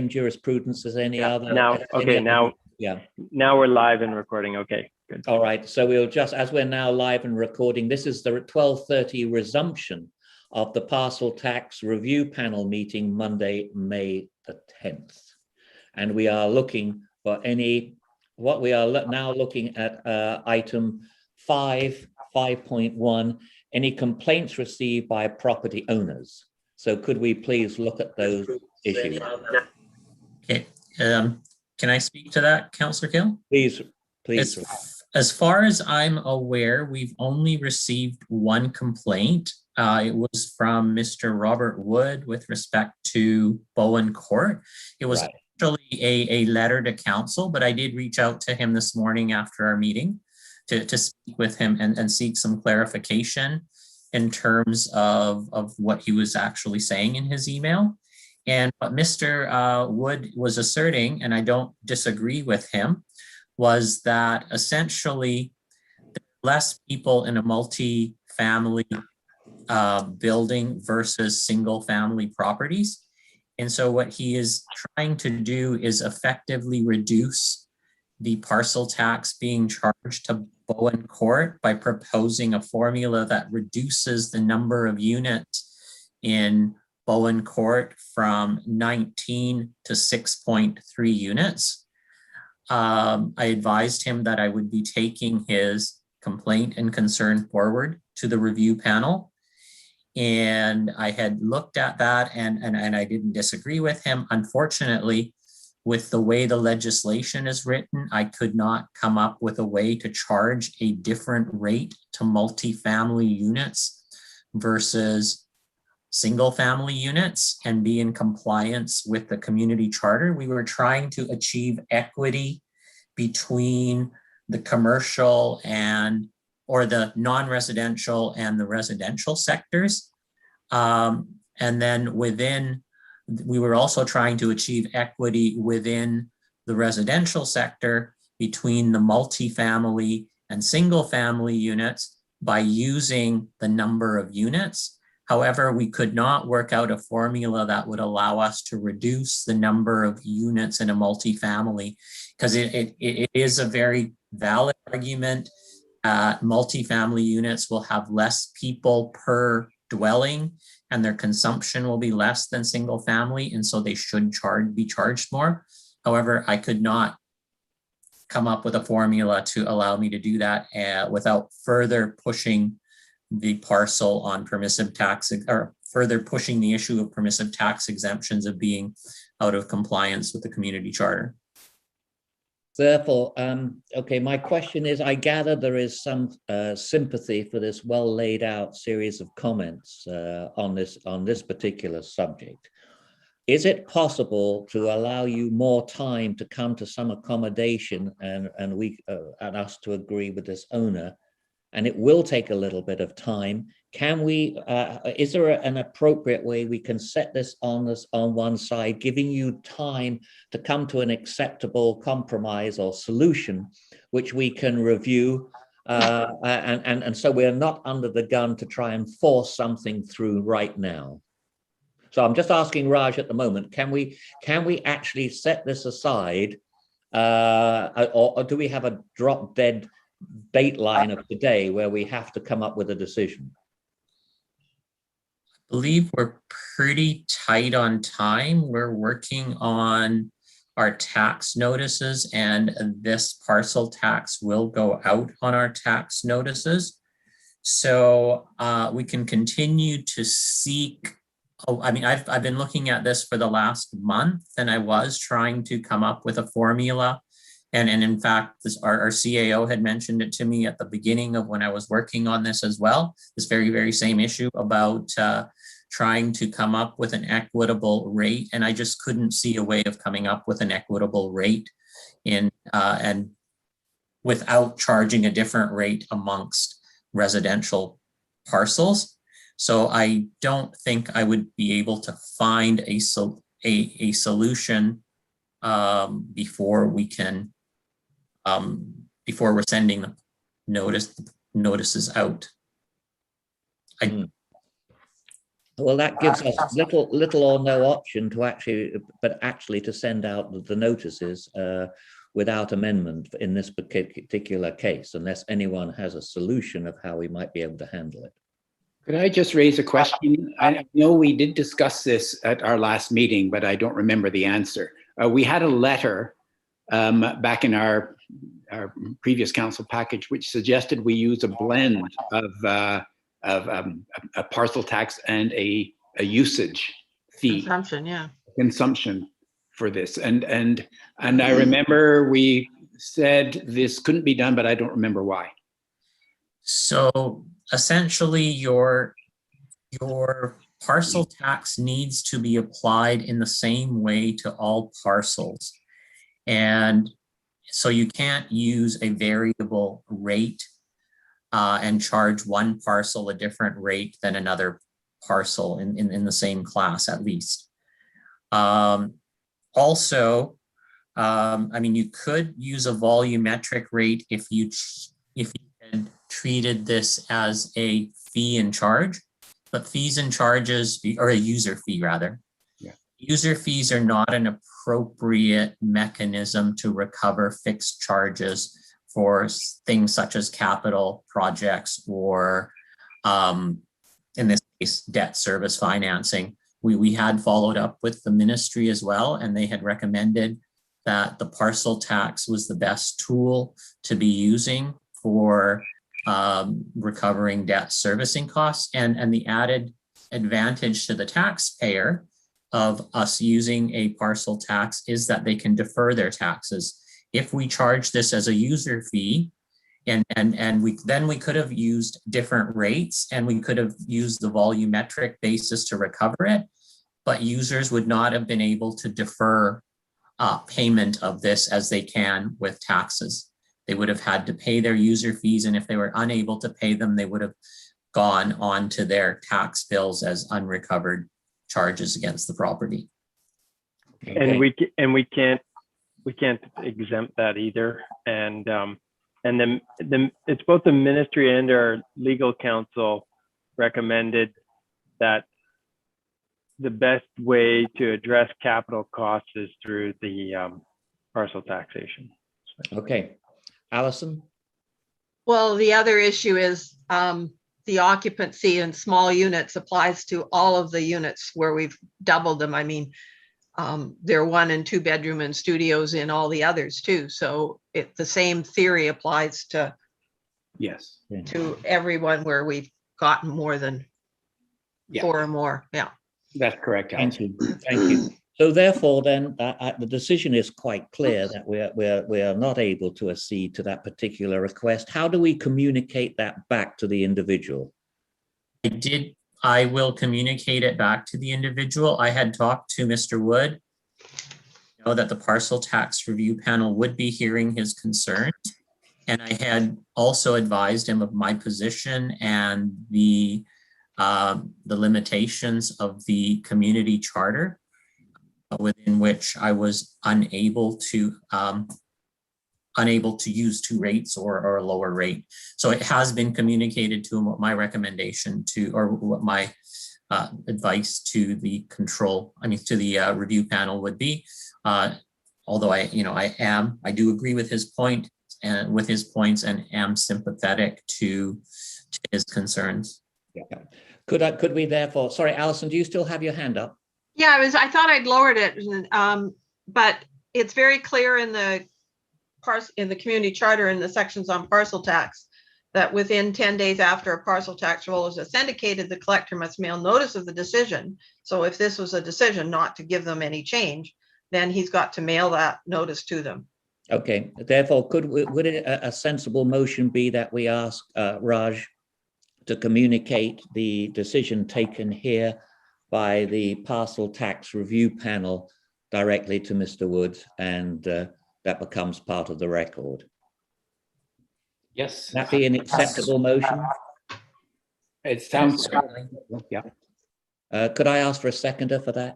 jurisprudence as any other. Now, okay, now we're live and recording. Okay, good. All right, so we'll just, as we're now live and recording, this is the 12:30 resumption of the Parcel Tax Review Panel meeting, Monday, May the 10th. And we are looking for now looking at item 5.1, any complaints received by property owners. So could we please look at those issues? Okay, can I speak to that, Councillor Gill? Please. As far as I'm aware, we've only received one complaint. It was from Mr. Robert Wood with respect to Bowen Court. It was actually a letter to council, but I did reach out to him this morning after our meeting to speak with him and seek some clarification in terms of what he was actually saying in his email. And what Mr. Wood was asserting, and I don't disagree with him, was that essentially less people in a multi-family building versus single-family properties. And so what he is trying to do is effectively reduce the parcel tax being charged to Bowen Court by proposing a formula that reduces the number of units in Bowen Court from 19 to 6.3 units. I advised him that I would be taking his complaint and concern forward to the review panel. And I had looked at that and I didn't disagree with him. Unfortunately, with the way the legislation is written, I could not come up with a way to charge a different rate to multifamily units versus single family units and be in compliance with the community charter. We were trying to achieve equity between the commercial or the non-residential and the residential sectors. And then we were also trying to achieve equity within the residential sector between the multifamily and single family units by using the number of units. However, we could not work out a formula that would allow us to reduce the number of units in a multifamily, because it is a very valid argument. Multifamily units will have less people per dwelling and their consumption will be less than single family, and so they should be charged more. However, I could not come up with a formula to allow me to do that without further pushing the parcel on permissive tax, or further pushing the issue of permissive tax exemptions of being out of compliance with the community charter. Therefore, okay, my question is, I gather there is some sympathy for this well laid out series of comments on this particular subject. Is it possible to allow you more time to come to some accommodation and us to agree with this owner? And it will take a little bit of time. Can we, is there an appropriate way we can set this on one side, giving you time to come to an acceptable compromise or solution, which we can review, and so we're not under the gun to try and force something through right now? So I'm just asking Raj at the moment, can we actually set this aside, or do we have a drop dead date line of today where we have to come up with a decision? I believe we're pretty tight on time. We're working on our tax notices, and this parcel tax will go out on our tax notices. So we can continue to seek. I mean, I've been looking at this for the last month, and I was trying to come up with a formula. And in fact, our CAO had mentioned it to me at the beginning of when I was working on this as well, this very, very same issue about trying to come up with an equitable rate. And I just couldn't see a way of coming up with an equitable rate and without charging a different rate amongst residential parcels. So I don't think I would be able to find a solution before we can before we're sending the notices out. Well, that gives us little or no option to actually to send out the notices without amendment in this particular case, unless anyone has a solution of how we might be able to handle it. Could I just raise a question? I know we did discuss this at our last meeting, but I don't remember the answer. We had a letter back in our previous council package, which suggested we use a blend of a parcel tax and a usage fee. Consumption for this. And I remember we said this couldn't be done, but I don't remember why. So essentially your parcel tax needs to be applied in the same way to all parcels. And so you can't use a variable rate and charge one parcel a different rate than another parcel in the same class, at least. Also, I mean, you could use a volumetric rate if you had treated this as a fee and charge, but fees and charges, or a user fee rather. Yeah. User fees are not an appropriate mechanism to recover fixed charges for things such as capital projects or, in this case, debt service financing. We had followed up with the ministry as well, and they had recommended that the parcel tax was the best tool to be using for recovering debt servicing costs, and the added advantage to the taxpayer of us using a parcel tax is that they can defer their taxes. If we charge this as a user fee, and we could have used different rates, and we could have used the volumetric basis to recover it, but users would not have been able to defer payment of this as they can with taxes. They would have had to pay their user fees, and if they were unable to pay them, they would have gone on to their tax bills as unrecovered charges against the property. Okay. And we can't exempt that either. And then it's both the ministry and our legal counsel recommended that the best way to address capital costs is through the parcel taxation. Okay, Alison? Well, the other issue is the occupancy in small units applies to all of the units where we've doubled them. I mean, there are 1 and 2 bedroom and studios in all the others too. So the same theory applies to Yes. to everyone where we've gotten more than 4 or more. Yeah. That's correct. Thank you. Thank you. So therefore, then, the decision is quite clear that we are not able to accede to that particular request. How do we communicate that back to the individual? I will communicate it back to the individual. I had talked to Mr. Wood, you know, that the parcel tax review panel would be hearing his concerns. And I had also advised him of my position and the limitations of the community charter, within which I was unable to use 2 rates or a lower rate. So it has been communicated to him what my recommendation to, or what my advice to the review panel would be. Although I do agree with his point and with his points, and am sympathetic to his concerns. Yeah. Could we therefore, sorry, Alison, do you still have your hand up? Yeah, I thought I'd lowered it, but it's very clear in the community charter in the sections on parcel tax that within 10 days after a parcel tax roll is authenticated, the collector must mail notice of the decision. So if this was a decision not to give them any change, then he's got to mail that notice to them. Okay, therefore, would a sensible motion be that we ask Raj to communicate the decision taken here by the parcel tax review panel directly to Mr. Woods, and that becomes part of the record? Yes. That be an acceptable motion? It sounds. Yeah. Could I ask for a seconder for that?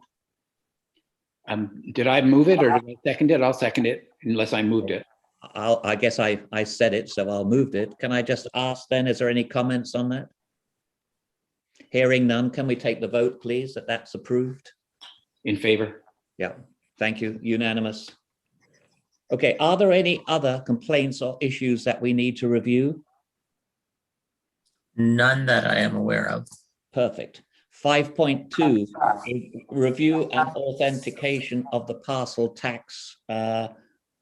Did I move it or did I second it? I'll second it unless I moved it. I guess I said it, so I'll move it. Can I just ask then, is there any comments on that? Hearing none, can we take the vote, please, that that's approved? In favor? Yeah, thank you, unanimous. Okay, are there any other complaints or issues that we need to review? None that I am aware of. Perfect. 5.2, review and authentication of the parcel tax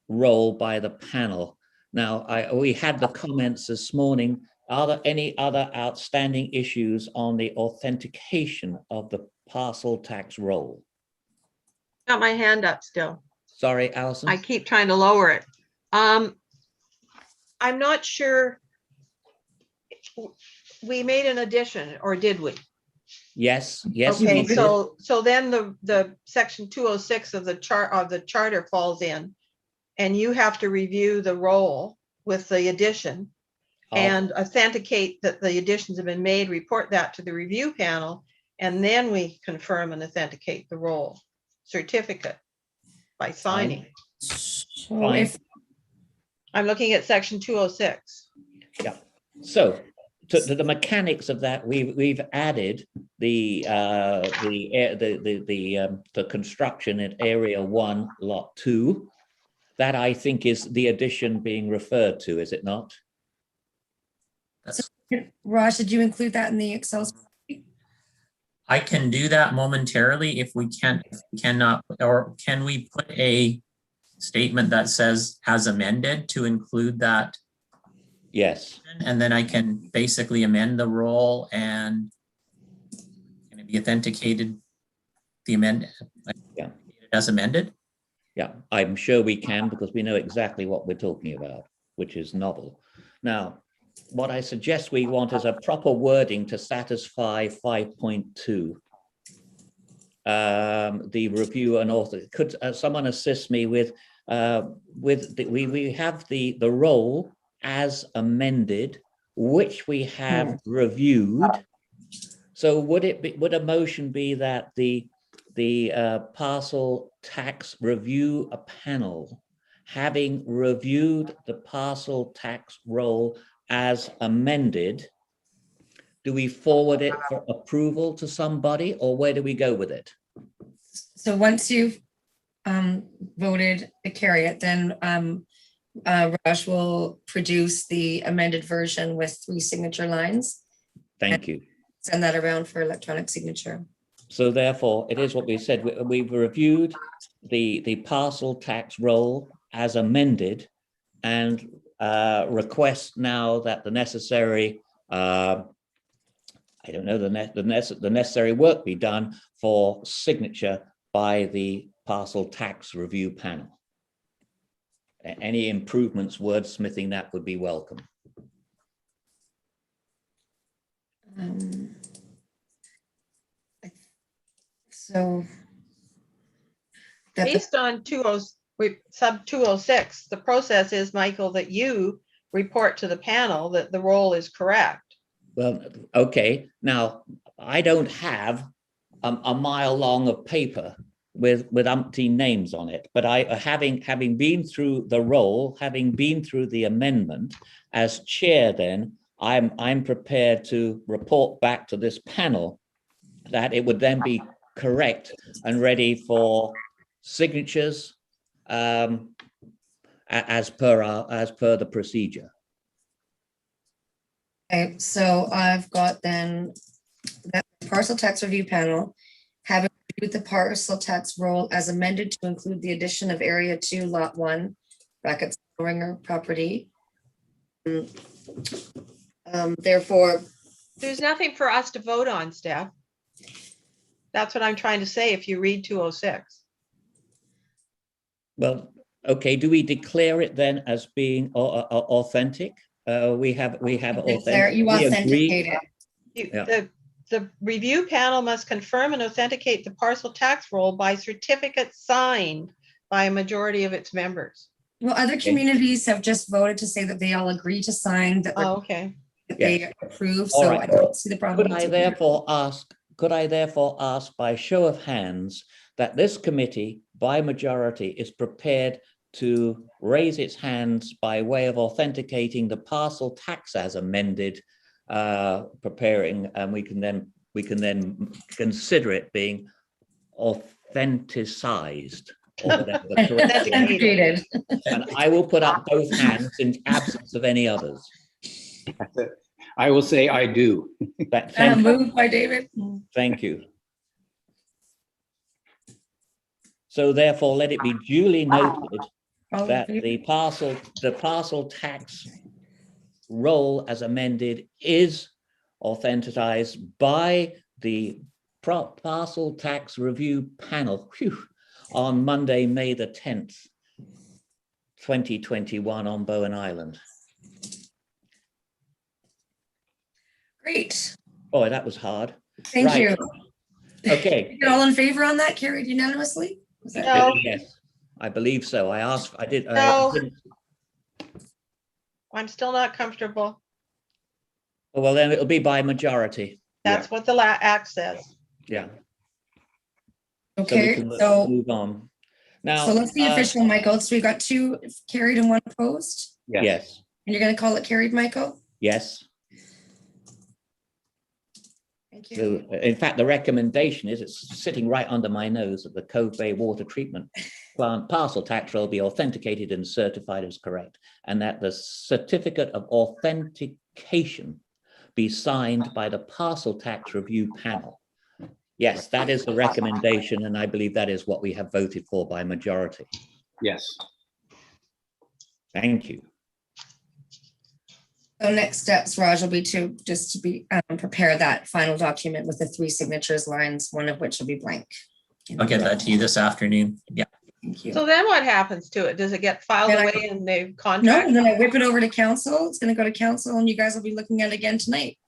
roll by the panel. Now, we had the comments this morning. Are there any other outstanding issues on the authentication of the parcel tax roll? Got my hand up still. Sorry, Alison. I keep trying to lower it. I'm not sure. We made an addition, or did we? Yes, yes. Okay, we did. so then the section 206 of the charter falls in, and you have to review the roll with the addition and authenticate that the additions have been made, report that to the review panel, and then we confirm and authenticate the roll certificate by signing. So Fine. if I'm looking at section 206. Yeah. So to the mechanics of that, we've added the construction in area 1, lot 2. That I think is the addition being referred to, is it not? That's, Raj, did you include that in the Excel spreadsheet? I can do that momentarily if we cannot, or can we put a statement that says as amended to include that? Yes. And then I can basically amend the roll and can it be authenticated, the amendment? Yeah. As amended? Yeah, I'm sure we can, because we know exactly what we're talking about, which is novel. Now, what I suggest we want is a proper wording to satisfy 5.2. The review and author. Could someone assist me with we have the roll as amended, which we have reviewed. So would a motion be that the parcel tax review panel, having reviewed the parcel tax roll as amended, do we forward it for approval to somebody, or where do we go with it? So once you've voted to carry it, then Raj will produce the amended version with 3 signature lines. Thank you. Send that around for electronic signature. So therefore, it is what we said. We've reviewed the parcel tax roll as amended, and request now that the necessary, I don't know, the necessary work be done for signature by the parcel tax review panel. Any improvements, wordsmithing that would be welcome. So that the- Based on sub 206, the process is, Michael, that you report to the panel that the roll is correct. Well, okay. Now, I don't have a mile long of paper with umpteen names on it, but having been through the roll, having been through the amendment as chair, then I'm prepared to report back to this panel that it would then be correct and ready for signatures as per the procedure. Okay, so I've got then that parcel tax review panel having reviewed the parcel tax roll as amended to include the addition of area 2, lot 1, brackets, Ringer property. Therefore, There's nothing for us to vote on, Steph. That's what I'm trying to say if you read 206. Well, okay. Do we declare it then as being authentic? We have declare, you We agree. authenticate it. Yeah. The review panel must confirm and authenticate the parcel tax roll by certificate signed by a majority of its members. Well, other communities have just voted to say that they all agree to sign that Oh, okay. they approve, All so right. I don't see the problem. Could I therefore ask by show of hands that this committee by majority is prepared to raise its hands by way of authenticating the parcel tax as amended, preparing, and we can then we can then consider it being authenticized. Or whatever the correct word is. Authenticated. And I will put up both hands in absence of any others. I will say I do. Thank you. Moved by David. Thank you. So therefore, let it be duly noted that the parcel tax roll as amended is authenticized by the Parcel Tax Review Panel on Monday, May the 10th, 2021 on Bowen Island. Great. Boy, that was hard. Thank Right. you. Okay. You're all in favor on that? Carried unanimously? Was that- No. Yes, I believe so. I did. No. didn't- I'm still not comfortable. Well, then it'll be by majority. That's what the act says. Yeah. So we Okay, can so move on. Now. let's be official, Michael. So we got 2 carried and 1 opposed. Yes, And you're gonna call it carried, Michael? yes. Thank you. So, in fact, the recommendation is, it's sitting right under my nose, that the Cove Bay Water Treatment Plant parcel tax roll be authenticated and certified as correct, and that the certificate of authentication be signed by the Parcel Tax Review Panel. Yes, that is the recommendation, and I believe that is what we have voted for by majority. Yes. Thank you. So next steps, Raj, will be to prepare that final document with the 3 signatures lines, one of which will be blank. I'll get that to you this afternoon. Yeah. Thank you. So then what happens to it? Does it get filed Then I- away in the No, contract? and then I whip it over to council. It's gonna go to council and you guys will be looking at it again tonight.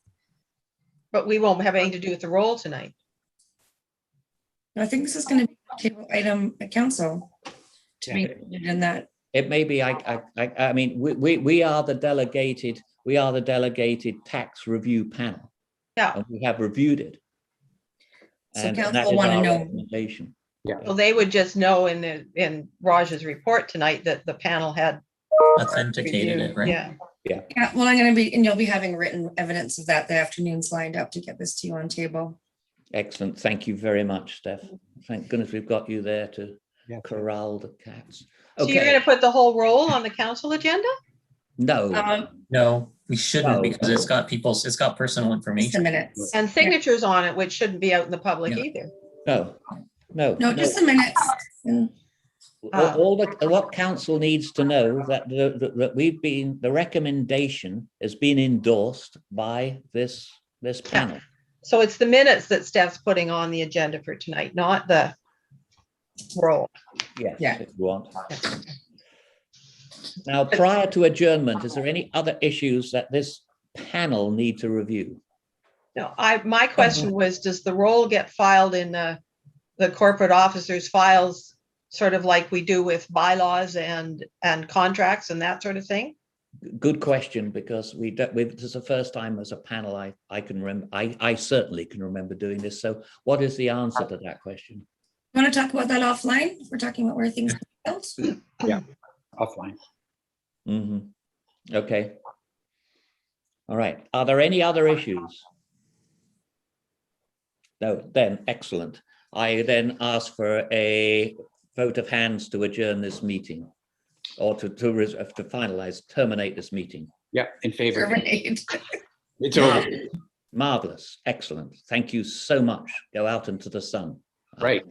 But we won't have anything to do with the roll tonight. I think this is gonna be a table item at council to be included in that. It may be, I mean, we are the delegated tax review panel. Yeah. And we have reviewed it. So And that council is wanna our know. recommendation. So they would just know in Raj's report tonight that the panel had. Authenticated it, right? Yeah. Yeah, well, I'm gonna be, and you'll be having written evidence of that. The afternoon's lined up to get this to you on table. Excellent. Thank you very much, Steph. Thank goodness we've got you there to corral the cats. So you're gonna Okay, put the whole roll on the council agenda? no, No, we shouldn't No. because it's got personal Just a information. minute. And signatures on it, which shouldn't be out in the public Yeah. either. no. No, just a minute. And What council needs to know that the recommendation has been endorsed by this panel. So it's the minutes that Steph's putting on the agenda for tonight, not the roll. Yes, Yeah. if you want. Now, prior to adjournment, is there any other issues that this panel need to review? No, my question was, does the roll get filed in the corporate officers' files, sort of like we do with bylaws and contracts and that sort of thing? Good question, because this is the first time as a panel I can remember. I certainly can remember doing this. So what is the answer to that question? want to talk about that offline? We're talking about where things are built. Yeah, offline. Okay. All right. Are there any other issues? No, then excellent. I then ask for a vote of hands to adjourn this meeting, or to finalize, terminate this meeting. Yeah, in favor. Terminate. It's over. Marvelous. Excellent. Thank you so much. Go out into the sun. Right.